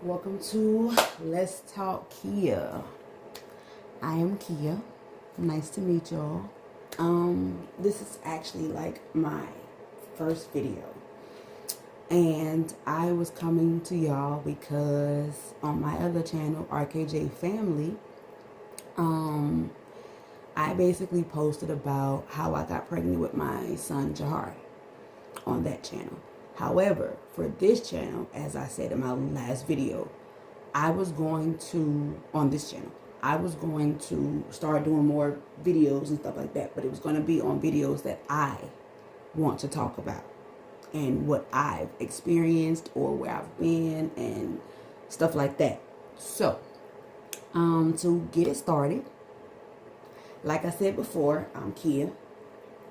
Welcome to Let's Talk Kia. I am Kia. Nice to meet y'all. This is actually like my first video. And I was coming to y'all because on my other channel, RKJ Family, I basically posted about how I got pregnant with my son Jahari on that channel. However, for this channel, as I said in my last video, I was going to start doing more videos and stuff like that, but it was going to be on videos that I want to talk about and what I've experienced or where I've been and stuff like that. So, to get it started, like I said before, I'm Kia.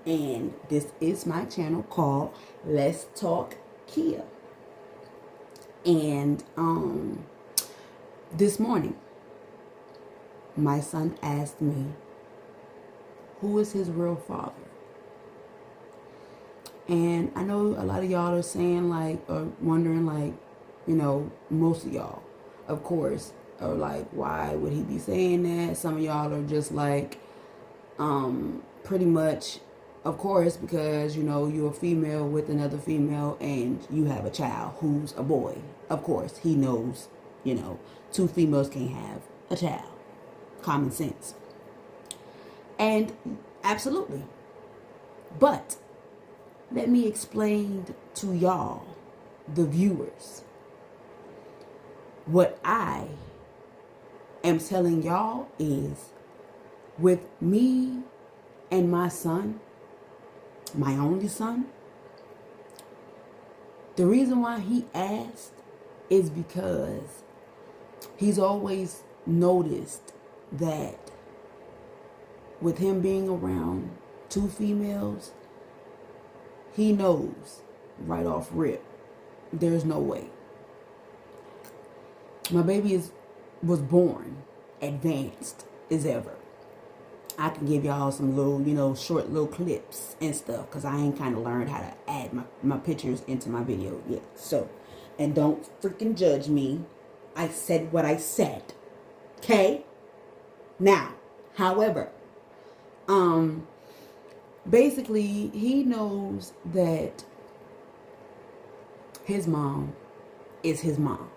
And this is my channel called Let's Talk Kia. And this morning, my son asked me, who is his real father? And I know a lot of y'all are saying like, or wondering like, most of y'all, of course, are like, why would he be saying that? Some of y'all are just like, pretty much, of course, because, you're a female with another female and you have a child who's a boy. Of course, he knows, two females can't have a child. Common sense. And absolutely. But let me explain to y'all, the viewers, what I am telling y'all is with me and my son, my only son, the reason why he asked is because he's always noticed that with him being around two females, he knows right off rip, there's no way. My baby was born advanced as ever. I can give y'all some little, short little clips and stuff because I ain't kind of learned how to add my pictures into my video yet. So, and don't freaking judge me. I said what I said. Okay? Now, however, basically he knows that his mom is his mom.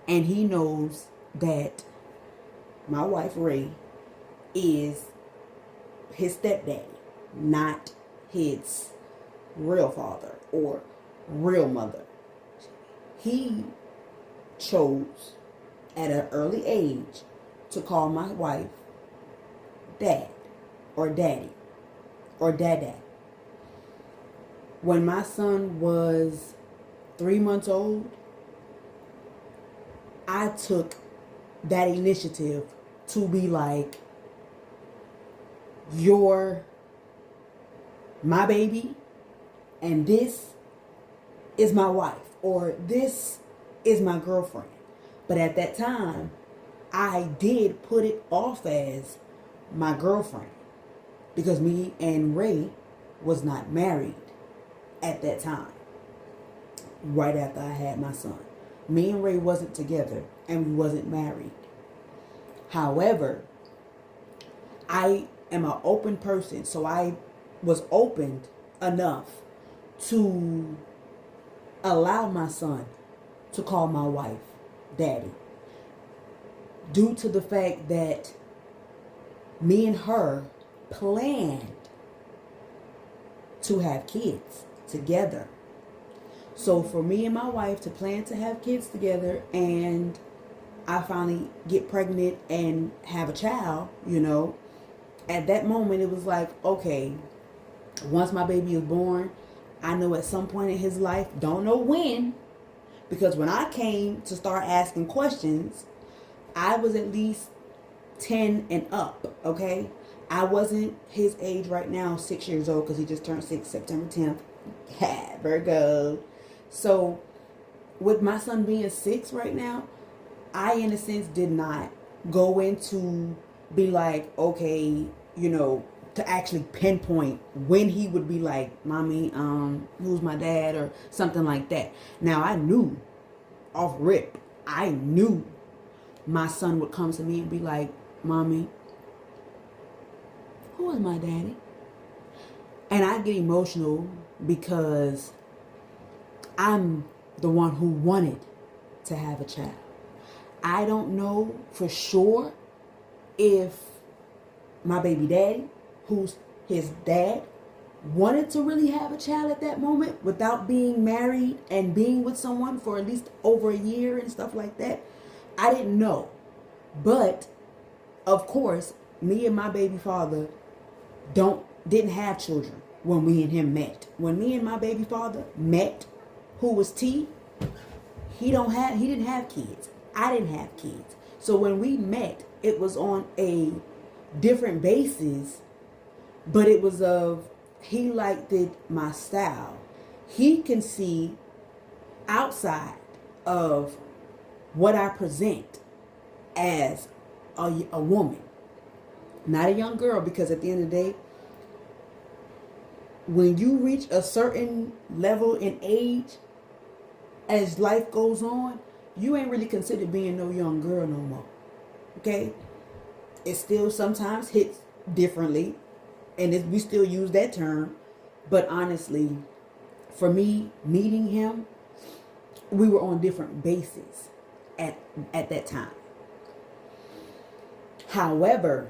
And he knows that my wife, Ray, is his stepdaddy, not his real father or real mother. He chose at an early age to call my wife dad or daddy or dada. When my son was 3 months old, I took that initiative to be like, you're my baby and this is my wife or this is my girlfriend. But at that time, I did put it off as my girlfriend because me and Ray was not married at that time, right after I had my son. Me and Ray wasn't together and we wasn't married. However, I am an open person, so I was opened enough to allow my son to call my wife daddy, due to the fact that me and her planned to have kids together. So for me and my wife to plan to have kids together and I finally get pregnant and have a child, at that moment it was like, okay, once my baby is born, I know at some point in his life, don't know when, because when I came to start asking questions, I was at least 10 and up, okay? I wasn't his age right now, 6 years old, because he just turned 6 September 10th. Yeah, Virgo. So with my son being 6 right now, I, in a sense, did not go into be like, okay, to actually pinpoint when he would be like, mommy, who's my dad or something like that. Now, I knew off rip I knew my son would come to me and be like, Mommy, who is my daddy? And I get emotional because I'm the one who wanted to have a child. I don't know for sure if my baby daddy, who's his dad, wanted to really have a child at that moment without being married and being with someone for at least over a year and stuff like that. I didn't know. But of course, me and my baby father didn't have children when me and him met. When me and my baby father met, who was T, he didn't have kids. I didn't have kids. So when we met, it was on a different basis, but it was of he liked my style. He can see outside of what I present as a woman, not a young girl, because at the end of the day, when you reach a certain level in age, as life goes on, you ain't really considered being no young girl no more. Okay? It still sometimes hits differently, and we still use that term. But honestly, for me, meeting him, we were on different bases at that time. However,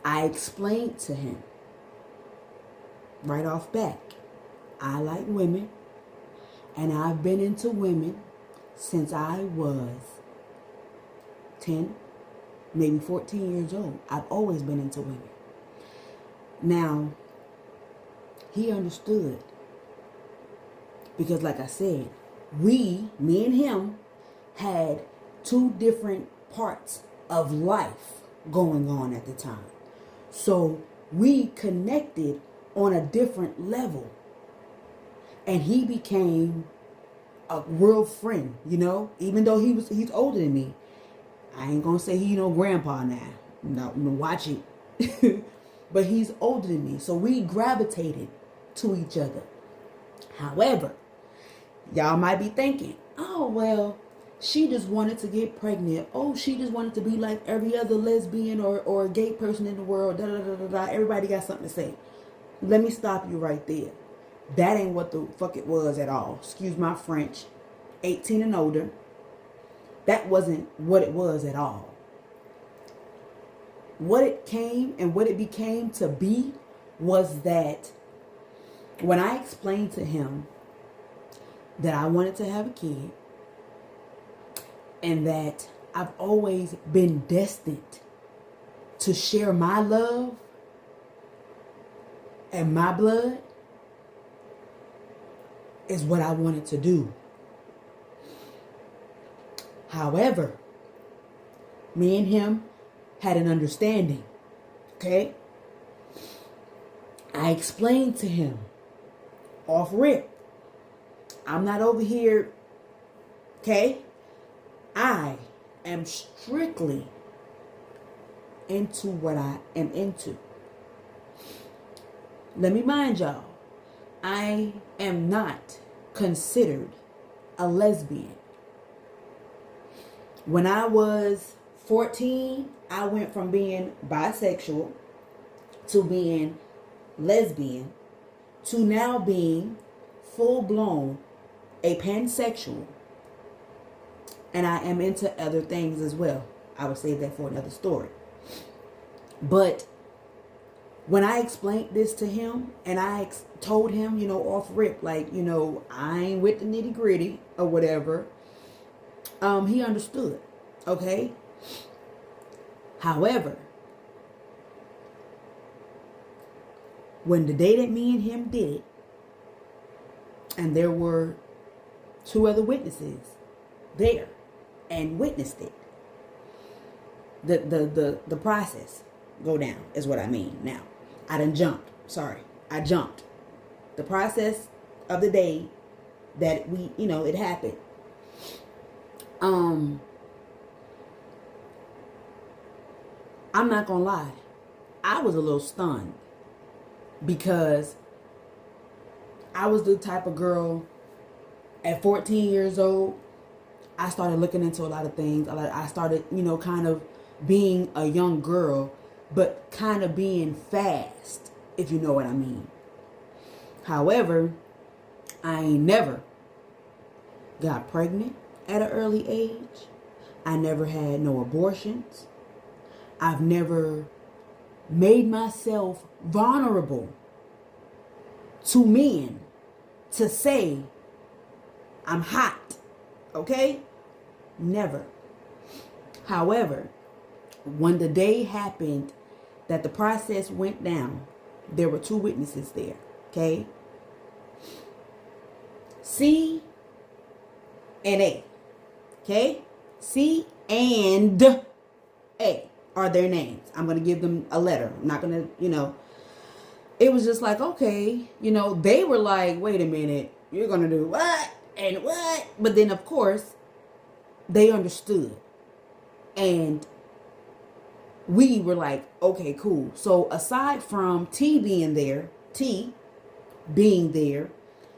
I explained to him right off back, I like women, and I've been into women since I was 10, maybe 14 years old. I've always been into women. Now, he understood because, like I said, me and him had two different parts of life going on at the time. So we connected on a different level. And he became a real friend, even though he's older than me. I ain't gonna say he grandpa now. No, watch it. But he's older than me. So we gravitated to each other. However, y'all might be thinking, oh, well, she just wanted to get pregnant. Oh, she just wanted to be like every other lesbian or gay person in the world. Da, da, da, da, da. Everybody got something to say. Let me stop you right there. That ain't what the fuck it was at all. Excuse my French. 18 and older. That wasn't what it was at all. What it came and what it became to be was that when I explained to him that I wanted to have a kid and that I've always been destined to share my love and my blood is what I wanted to do. However, me and him had an understanding, okay? I explained to him off rip, I'm not over here, okay? I am strictly into what I am into. Let me mind y'all, I am not considered a lesbian. When I was 14, I went from being bisexual to being lesbian to now being full-blown a pansexual. And I am into other things as well. I will save that for another story. But when I explained this to him and I told him, off rip, like, I ain't with the nitty gritty or whatever, he understood. Okay? However, when the day that me and him did it, and there were two other witnesses there and witnessed it, the process go down is what I mean. Now, I done jumped. Sorry. I jumped. The process of the day that it happened. I'm not gonna lie. I was a little stunned because I was the type of girl at 14 years old. I started looking into a lot of things. I started, kind of being a young girl, but kind of being fast, if you know what I mean. However, I ain't never got pregnant at an early age. I never had no abortions. I've never made myself vulnerable to men to say I'm hot. Okay? Never. However, when the day happened that the process went down, there were two witnesses there. Okay? C and A. Okay? C and A are their names. I'm going to give them a letter. I'm not going to, It was just like, okay. They were like, wait a minute. You're going to do what? And what? But then, of course, they understood. And we were like, okay, cool. So aside from T being there,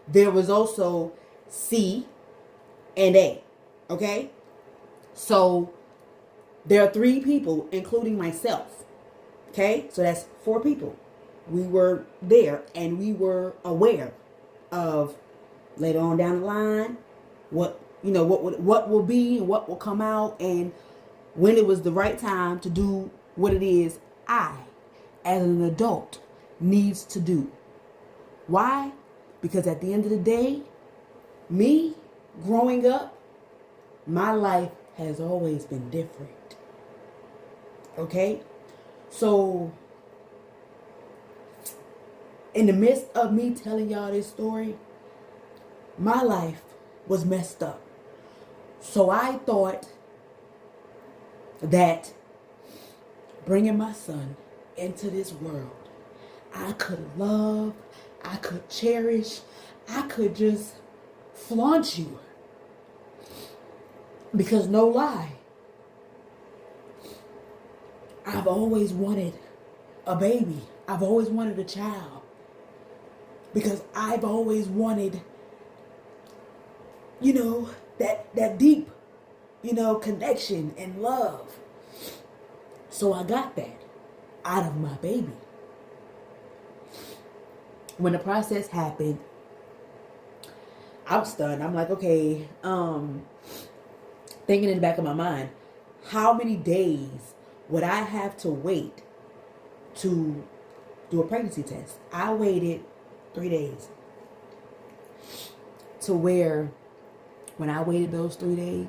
there was also C and A. Okay? So there are 3 people, including myself. Okay? So that's 4 people. We were there and we were aware of later on down the line what will be and what will come out, and when it was the right time to do what it is I, as an adult, needs to do. Why? Because at the end of the day, me growing up, my life has always been different. Okay? So, in the midst of me telling y'all this story, my life was messed up. So I thought that bringing my son into this world, I could love, I could cherish, I could just flaunt you. Because no lie, I've always wanted a baby. I've always wanted a child. Because I've always wanted, that deep, connection and love. So I got that out of my baby. When the process happened, I was stunned. I'm like, okay, thinking in the back of my mind, how many days would I have to wait to do a pregnancy test? I waited 3 days. To where, when I waited those 3 days,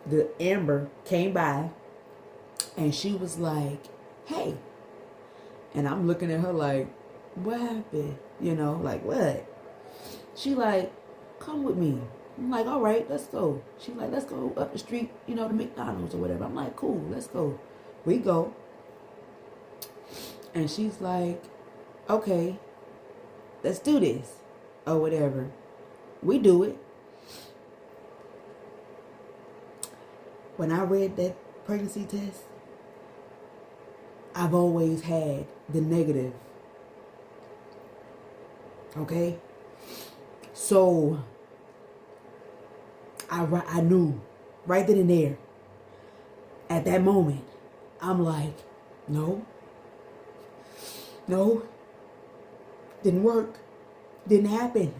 the Amber came by and she was like, hey. And I'm looking at her like, what happened? Like what? She like, come with me. I'm like, all right, let's go. She's like, let's go up the street, to McDonald's or whatever. I'm like, cool, let's go. We go. And she's like, okay, let's do this or whatever. We do it. When I read that pregnancy test, I've always had the negative. Okay? So, I knew right then and there, at that moment, I'm like, no, didn't work, didn't happen.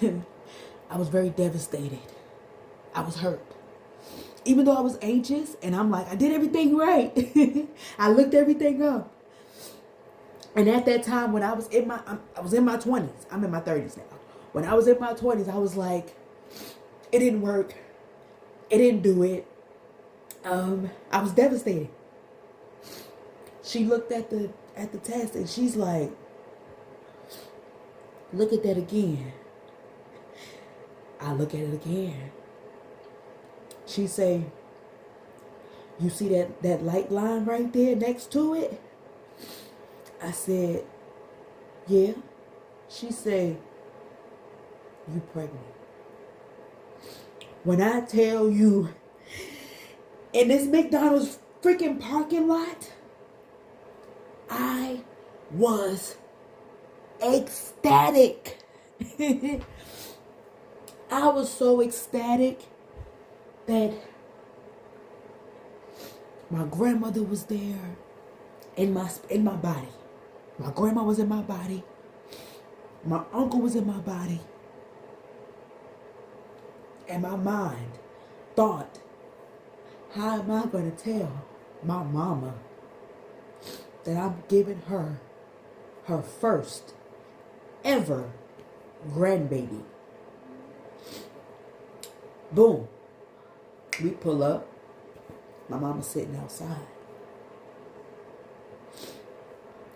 I was very devastated. I was hurt. Even though I was anxious, and I'm like, I did everything right. I looked everything up. And at that time, when I was in my 20s, I'm in my 30s now. When I was in my 20s, I was like, it didn't work. It didn't do it. I was devastated. She looked at the test and she's like, look at that again. I look at it again. She say, you see that light line right there next to it? I said, yeah. She said, you pregnant. When I tell you, in this McDonald's freaking parking lot, I was ecstatic. I was so ecstatic that my grandmother was there in my body. My grandma was in my body. My uncle was in my body. And my mind thought, how am I going to tell my mama that I'm giving her her first ever grandbaby? Boom. We pull up. My mama's sitting outside.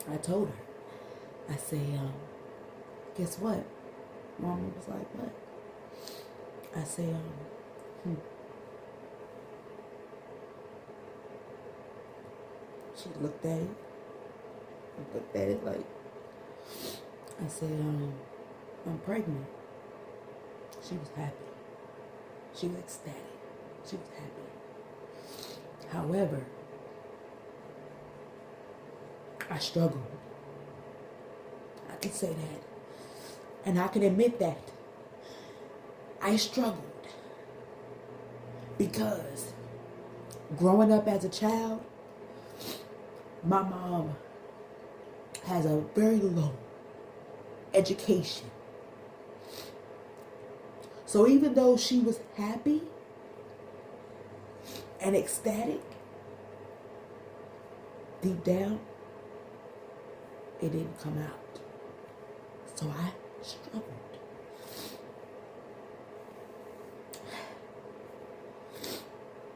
I told her. I say, guess what? Mama was like, what? I say, She looked at it. Looked at it like, I said, I'm pregnant. She was happy. She was ecstatic. She was happy. However, I struggled. I can say that. And I can admit that. I struggled. Because growing up as a child, my mom has a very low education. So even though she was happy and ecstatic, deep down, it didn't come out. So I struggled.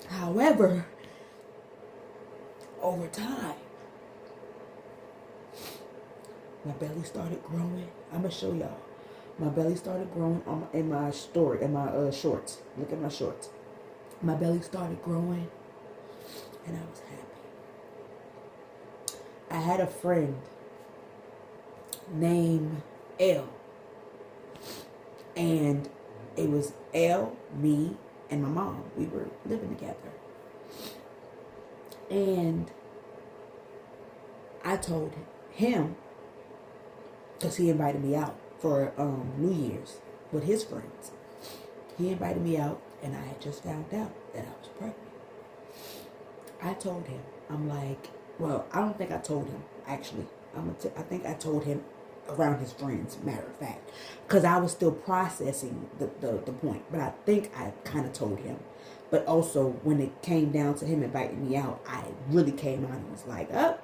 However, over time, my belly started growing. I'm gonna show y'all. My belly started growing in my shorts. Look at my shorts. My belly started growing, and I was happy. I had a friend named L, and it was L, me, and my mom. We were living together, and I told him, because he invited me out for New Year's with his friends. He invited me out, and I had just found out that I was pregnant. I told him, I'm like, well, I don't think I told him, actually. I think I told him around his friends, matter of fact, because I was still processing the point. But I think I kind of told him. But also, when it came down to him inviting me out, I really came out and was like, oh,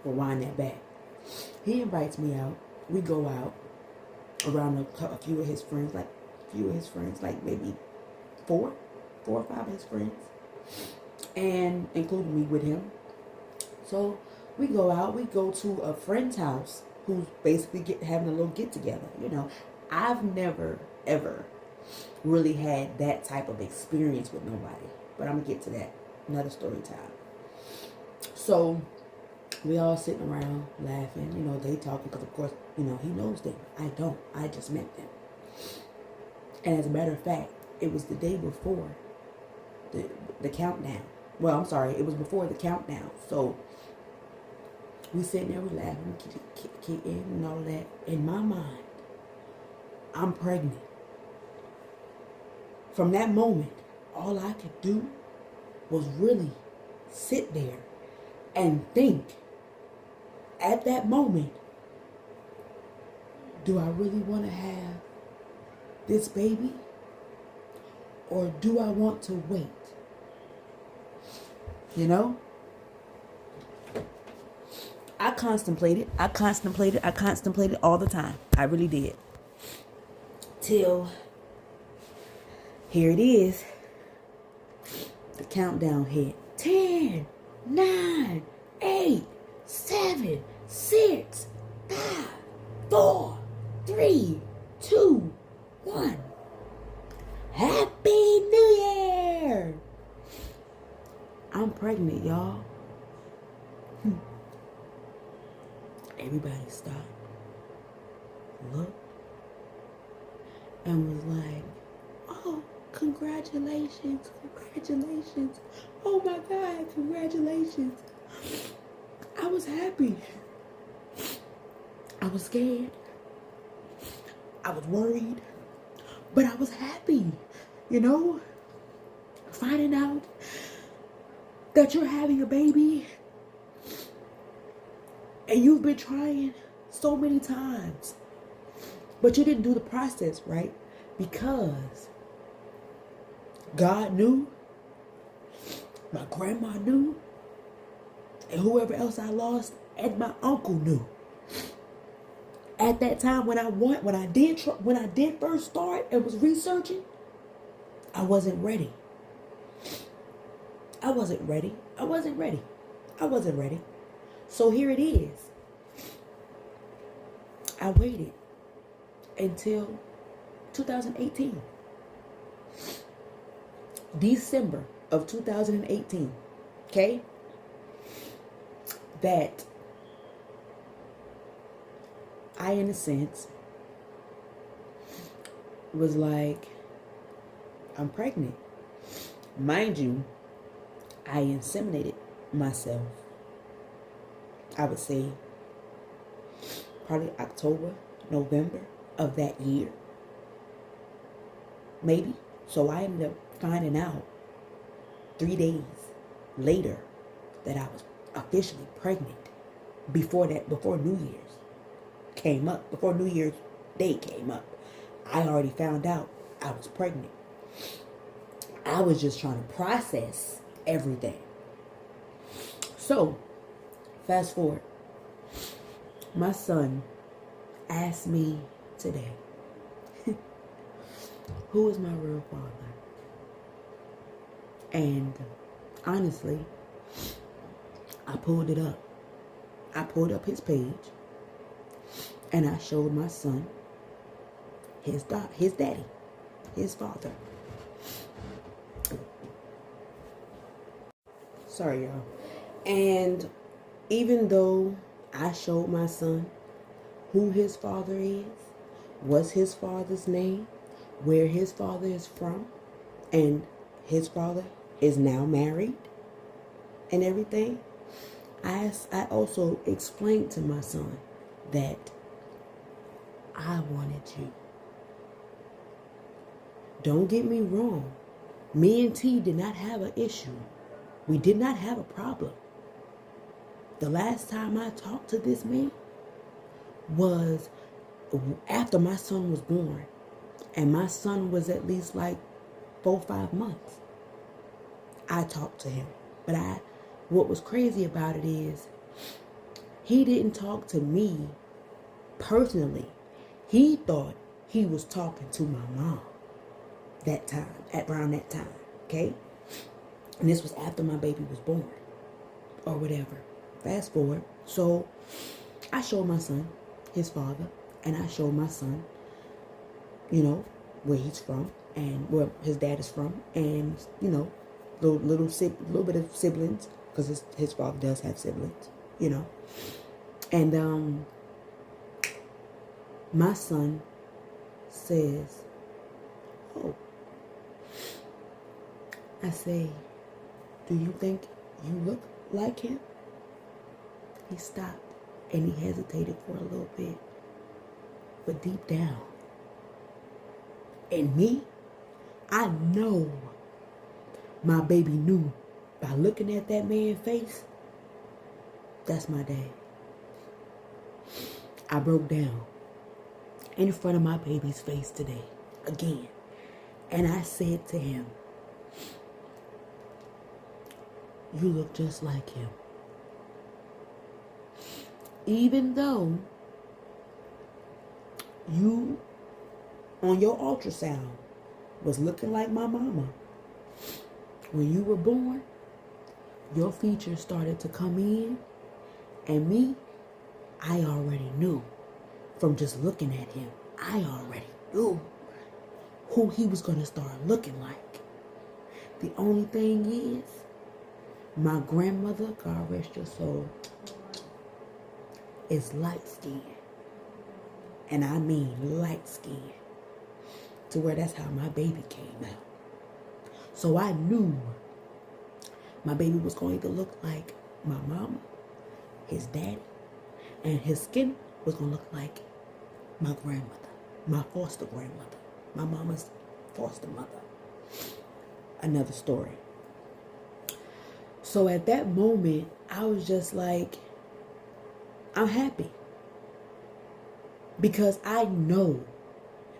rewind that back. He invites me out. We go out around a few of his friends, like maybe four or five of his friends, and including me with him. So we go out. We go to a friend's house who's basically having a little get together. You know, I've never ever really had that type of experience with nobody, but I'm gonna get to that another story time. So we all sitting around laughing, you know, they talking, because of course, you know, he knows them. I don't. I just met them. And as a matter of fact, it was the day before the countdown. Well, I'm sorry, it was before the countdown. So we sitting there, we laughing, kicking and all that. In my mind, I'm pregnant. From that moment, all I could do was really sit there and think, at that moment, do I really want to have this baby? Or do I want to wait? You know? I contemplated all the time. I really did. Till here it is. The countdown hit. 10, 9, 8, 7, 6, 5, 4, 3, 2, 1. Happy New Year! I'm pregnant, y'all. Everybody stopped, looked, and was like, oh, congratulations, congratulations. Oh my God, congratulations. I was happy. I was scared. I was worried. But I was happy, you know, finding out that you're having a baby and you've been trying so many times, but you didn't do the process right because God knew, my grandma knew, and whoever else I lost, and my uncle knew. At that time, when I did first start and was researching, I wasn't ready. I wasn't ready. I wasn't ready. I wasn't ready. So here it is. I waited until 2018. December of 2018. Okay? That I, in a sense, was like, I'm pregnant. Mind you, I inseminated myself. I would say probably October, November of that year. Maybe. So I ended up finding out 3 days later that I was officially pregnant. Before New Year's came up, before New Year's Day came up, I already found out I was pregnant. I was just trying to process everything. So, fast forward. My son asked me today, who is my real father? And honestly, I pulled it up. I pulled up his page and I showed my son his daddy, his father. Sorry, y'all. And even though I showed my son who his father is, what's his father's name, where his father is from, and his father is now married and everything, I also explained to my son that I wanted you. Don't get me wrong. Me and T did not have an issue. We did not have a problem. The last time I talked to this man was after my son was born. And my son was at least like 4-5 months. I talked to him. But what was crazy about it is he didn't talk to me personally. He thought he was talking to my mom around that time, okay? And this was after my baby was born or whatever. Fast forward. So I showed my son his father, and I showed my son, where he's from and where his dad is from, and little bit of siblings, because his father does have siblings, and my son says, "Oh," I say, "Do you think you look like him?" He stopped and he hesitated for a little bit, but deep down in me, I know my baby knew by looking at that man's face, that's my dad. I broke down in front of my baby's face today, again. And I said to him, "You look just like him." Even though you, on your ultrasound, was looking like my mama, when you were born, your features started to come in, and me, I already knew from just looking at him. I already knew who he was going to start looking like. The only thing is, my grandmother, God rest your soul, is light skinned. And I mean light skinned. To where that's how my baby came out. So I knew my baby was going to look like my mama, his daddy, and his skin was going to look like my grandmother, my foster grandmother, my mama's foster mother. Another story. So at that moment, I was just like, I'm happy. Because I know,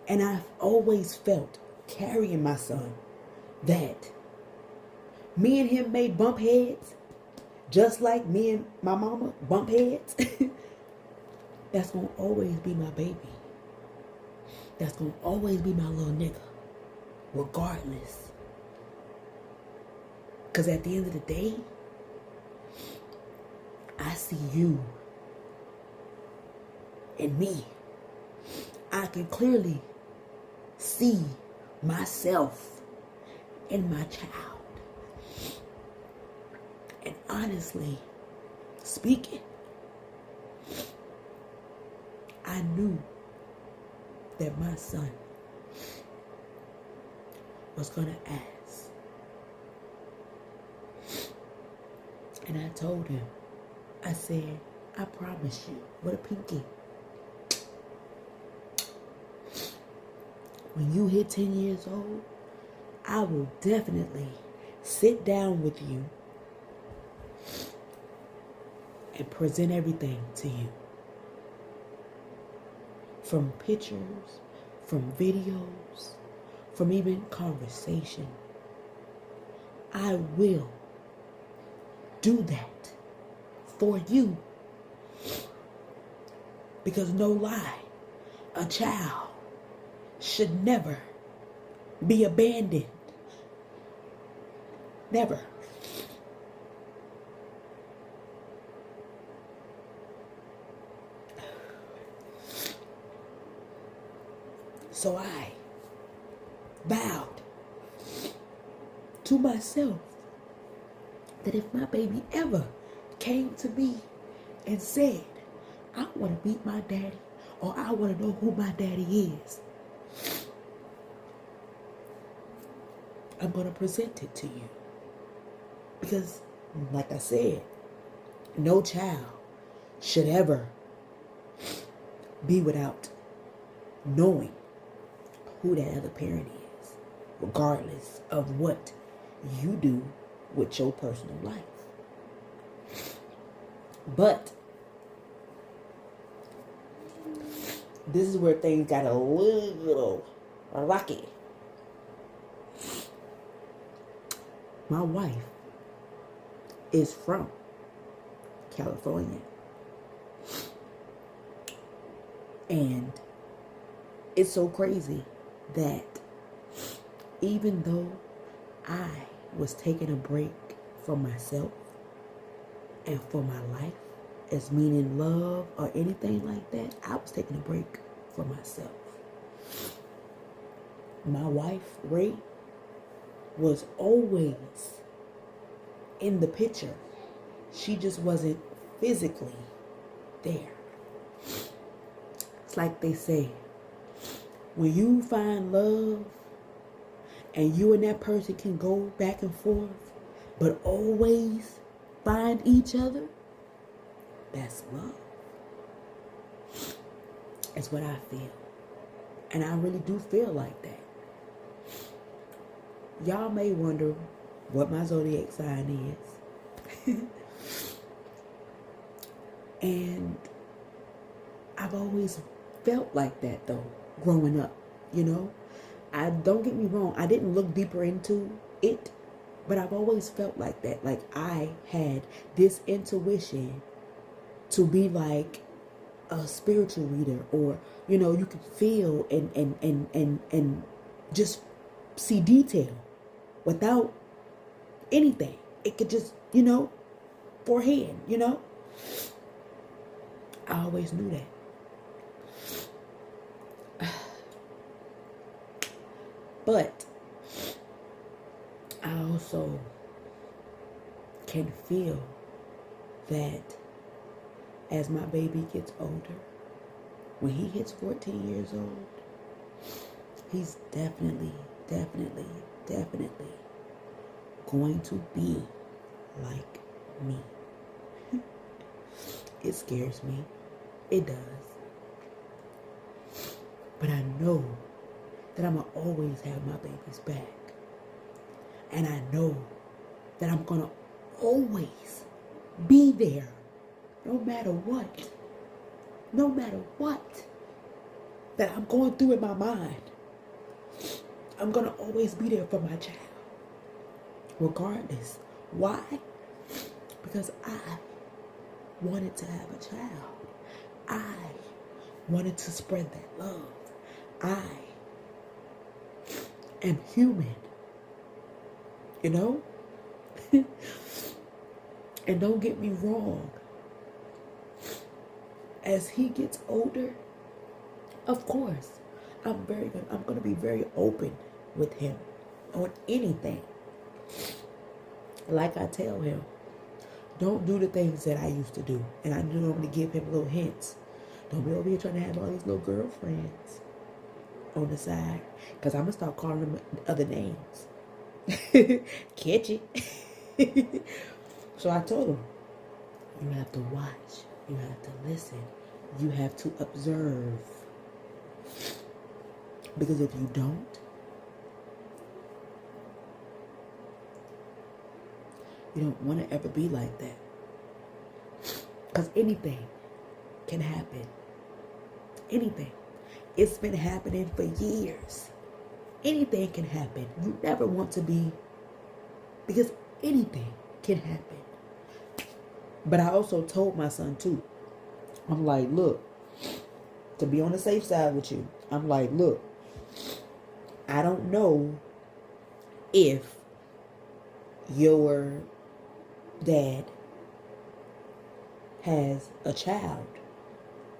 and I've always felt, carrying my son, that me and him may bump heads, just like me and my mama bump heads. That's going to always be my baby. That's going to always be my little nigga, regardless. Because at the end of the day, I see you and me. I can clearly see myself in my child. And honestly speaking, I knew that my son was going to ask. And I told him, I said, I promise you, with a pinky, when you hit 10 years old, I will definitely sit down with you and present everything to you. From pictures, from videos, from even conversation. I will do that for you. Because no lie, a child should never be abandoned. Never. So I vowed to myself that if my baby ever came to me and said, I want to meet my daddy, or I want to know who my daddy is, I'm going to present it to you. Because, like I said, no child should ever be without knowing who that other parent is, regardless of what you do with your personal life. But this is where things got a little rocky. My wife is from California. And it's so crazy that even though I was taking a break for myself and for my life, as meaning love or anything like that, I was taking a break for myself. My wife, Ray, was always in the picture. She just wasn't physically there. It's like they say, when you find love and you and that person can go back and forth, but always find each other, that's love. That's what I feel. And I really do feel like that. Y'all may wonder what my zodiac sign is. And I've always felt like that though, growing up, you know. Don't get me wrong, I didn't look deeper into it, but I've always felt like that. Like I had this intuition to be like a spiritual reader, or you know, you could feel and just see detail without anything. It could just, you know, forehand, you know. I always knew that. But I also can feel that as my baby gets older, when he hits 14 years old, he's definitely going to be like me. It scares me. It does. But I know that I'm going to always have my baby's back. And I know that I'm going to always be there no matter what. No matter what that I'm going through in my mind. I'm going to always be there for my child. Regardless. Why? Because I wanted to have a child. I wanted to spread that love. I am human. You know? And don't get me wrong. As he gets older, of course, I'm going to be very open with him on anything. Like I tell him, don't do the things that I used to do. And I normally give him little hints. Don't be over here trying to have all these little girlfriends on the side. Because I'm going to start calling them other names. Catch it. So I told him, you have to watch. You have to listen. You have to observe. Because if you don't, you don't want to ever be like that. Because anything can happen. Anything. It's been happening for years. Anything can happen. You never want to be, because anything can happen. But I also told my son too. I'm like, look, to be on the safe side with you, I'm like, look, I don't know if your dad has a child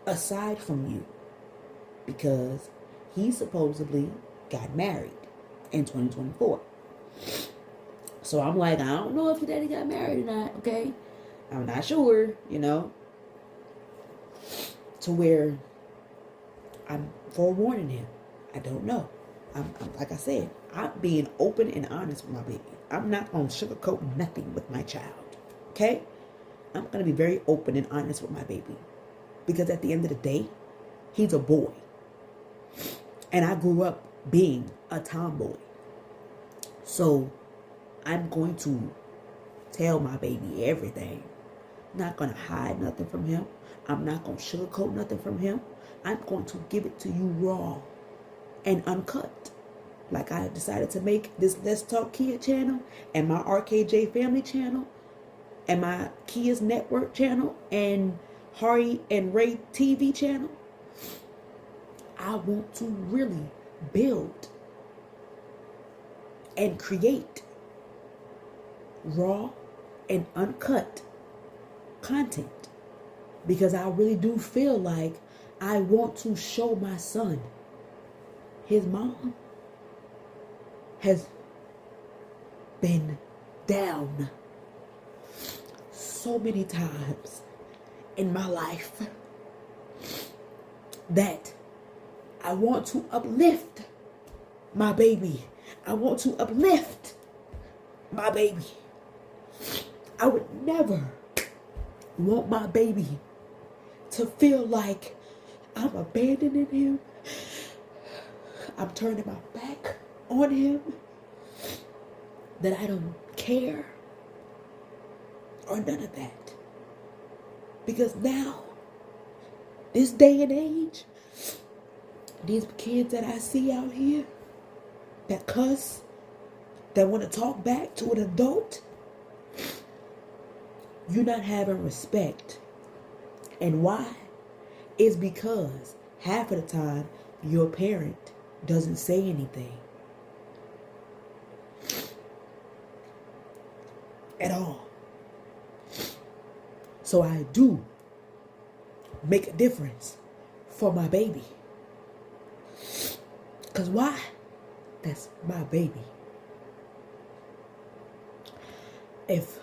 aside from you, because he supposedly got married in 2024. So I'm like, I don't know if your daddy got married or not, okay? I'm not sure, you know, to where I'm forewarning him. I don't know. I'm like I said, I'm being open and honest with my baby. I'm not going to sugarcoat nothing with my child, okay? I'm going to be very open and honest with my baby. Because at the end of the day, he's a boy. And I grew up being a tomboy. So I'm going to tell my baby everything. I'm not going to hide nothing from him. I'm not going to sugarcoat nothing from him. I'm going to give it to you raw and uncut. Like I decided to make this Let's Talk Kia channel and my RKJ family channel and my Kia's network channel and Hari and Ray TV channel. I want to really build and create raw and uncut content, because I really do feel like I want to show my son his mom has been down so many times in my life that I want to uplift my baby. I want to uplift my baby. I would never want my baby to feel like I'm abandoning him. I'm turning my back on him. That I don't care. Or none of that. Because now, this day and age, these kids that I see out here that cuss, that want to talk back to an adult, you're not having respect. And why? It's because half of the time your parent doesn't say anything at all. So I do make a difference for my baby. Because why? That's my baby. If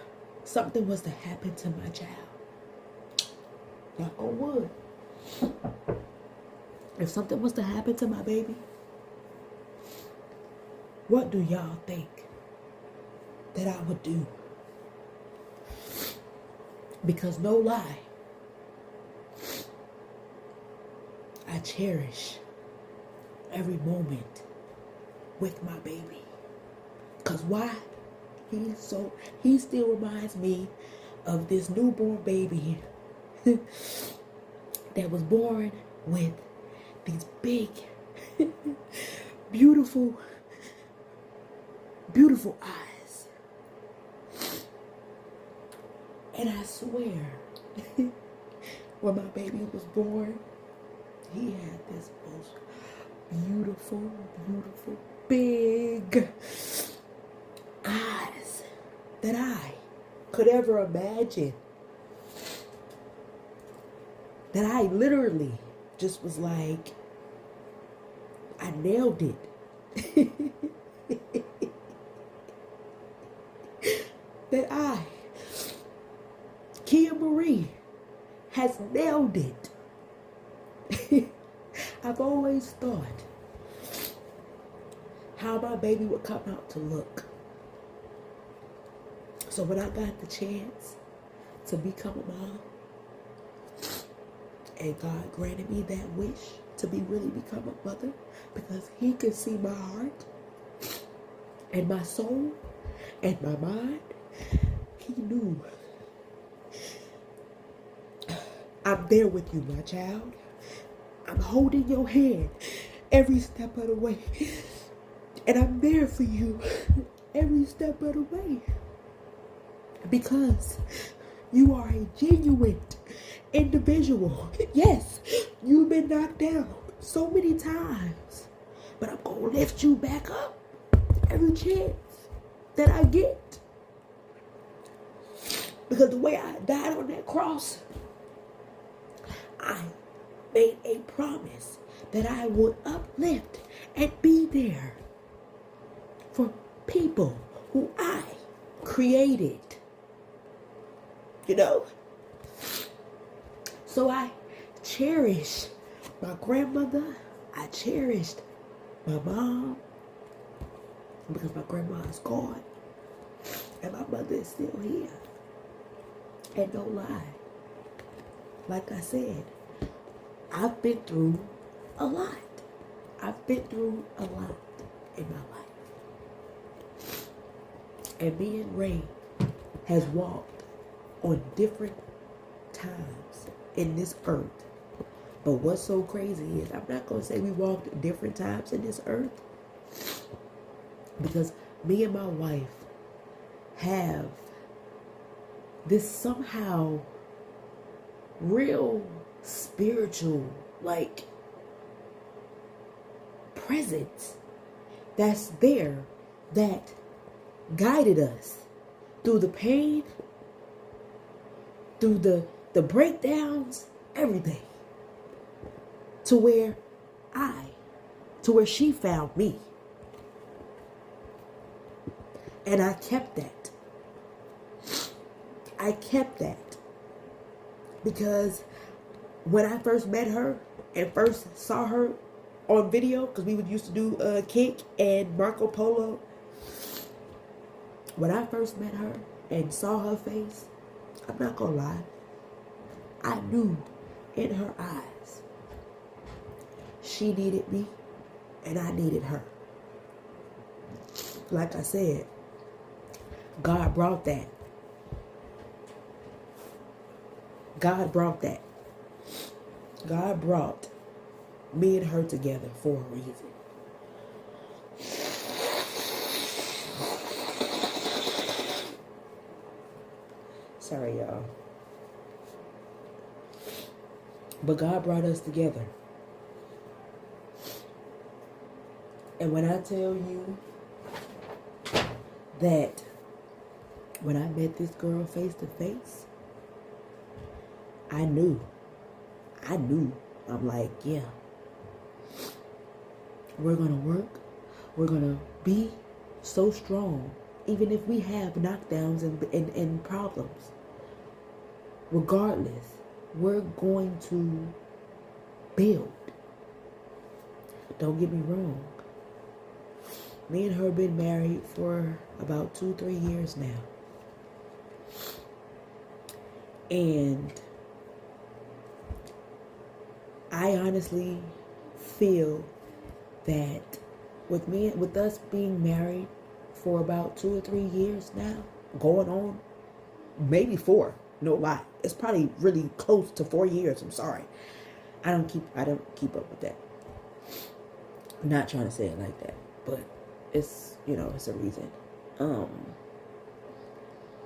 something was to happen to my child, knock on wood, if something was to happen to my baby, what do y'all think that I would do? Because no lie, I cherish every moment with my baby. Because why? He still reminds me of this newborn baby that was born with these big, beautiful, beautiful eyes. And I swear, when my baby was born, he had this most beautiful, beautiful, big eyes that I could ever imagine. That I literally just was like, I nailed it. That Kiiamarie, has nailed it. I've always thought how my baby would come out to look. So when I got the chance to become a mom, and God granted me that wish to really become a mother, because he could see my heart and my soul and my mind, he knew, I'm there with you, my child. I'm holding your hand every step of the way. And I'm there for you every step of the way. Because you are a genuine individual. Yes, you've been knocked down so many times. But I'm going to lift you back up every chance that I get. Because the way I died on that cross, I made a promise that I would uplift and be there for people who I created. You know? So I cherish my grandmother. I cherished my mom, because my grandma is gone and my mother is still here. And no lie, like I said, I've been through a lot. I've been through a lot in my life. And me and Ray has walked on different times in this earth. But what's so crazy is, I'm not going to say we walked different times in this earth, because me and my wife have this somehow real spiritual, like, presence that's there, that guided us through the pain, through the breakdowns, everything, to where she found me. And I kept that. I kept that. Because when I first met her and first saw her on video, because we would used to do Kick and Marco Polo. When I first met her and saw her face, I'm not gonna lie, I knew in her eyes she needed me and I needed her. Like I said, God brought that. God brought that. God brought me and her together for a reason. Sorry, y'all. But God brought us together. And when I tell you that when I met this girl face to face, I knew. I'm like, yeah. We're going to work. We're going to be so strong. Even if we have knockdowns and problems. Regardless, we're going to build. Don't get me wrong. Me and her been married for about 2-3 years now. And I honestly feel that with us being married for about 2 or 3 years now, going on maybe 4, no lie, it's probably really close to 4 years. I'm sorry, I don't keep up with that. I'm not trying to say it like that, but it's, it's a reason.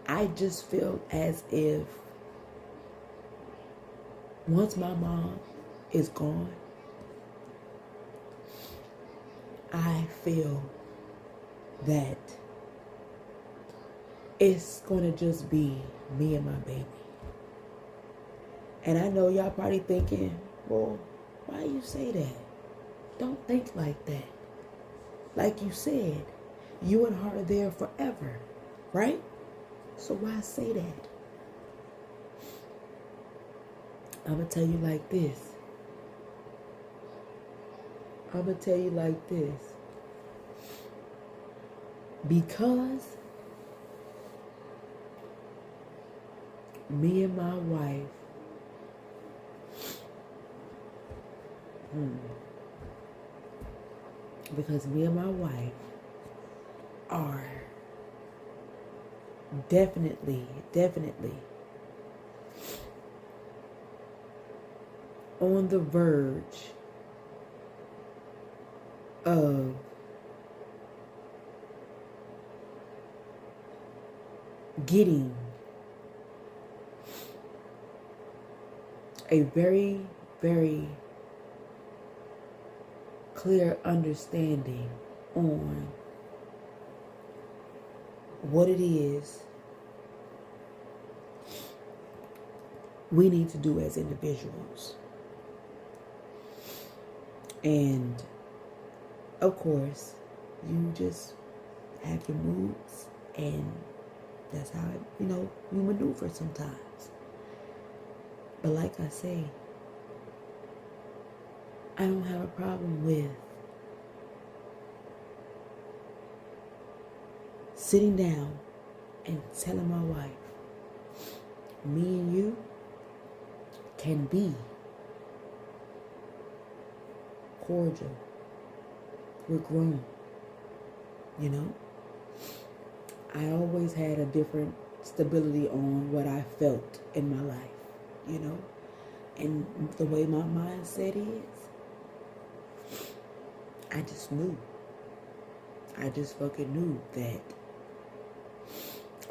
I just feel as if once my mom is gone, I feel that it's going to just be me and my baby. And I know y'all probably thinking, well, why you say that? Don't think like that. Like you said, you and her are there forever, right? So why say that? I'm going to tell you like this. Because me and my wife are definitely on the verge of getting a very, very clear understanding on what it is we need to do as individuals. And of course, you just have your moods, and that's how, you maneuver sometimes. But like I say, I don't have a problem with sitting down and telling my wife, me and you can be cordial. We're grown, I always had a different stability on what I felt in my life, and the way my mindset is, I just knew. I just fucking knew that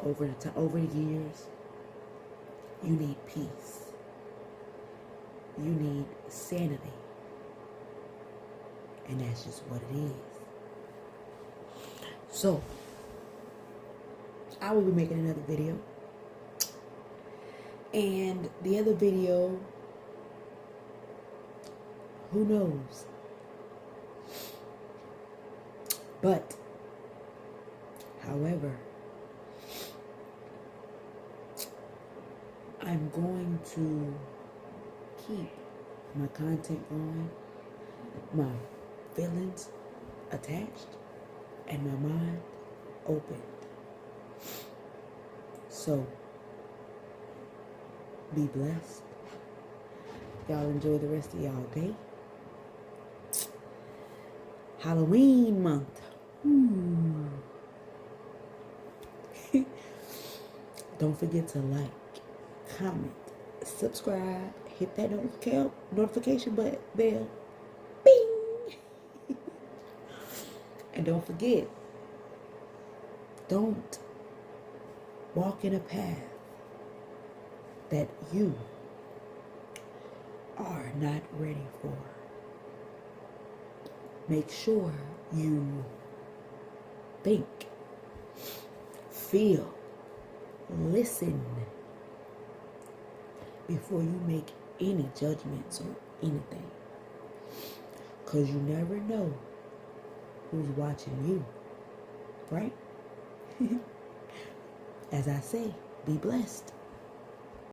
over the years, you need peace. You need sanity. And that's just what it is. So, I will be making another video. And the other video, who knows? But, however, I'm going to keep my content going, my feelings attached, and my mind open. So, be blessed. Y'all enjoy the rest of y'all day. Halloween month. Don't forget to like, comment, subscribe, hit that notification bell. Bing! And don't forget, don't walk in a path that you are not ready for. Make sure you think, feel, listen before you make any judgments or anything. Because you never know who's watching you, right? As I say, be blessed.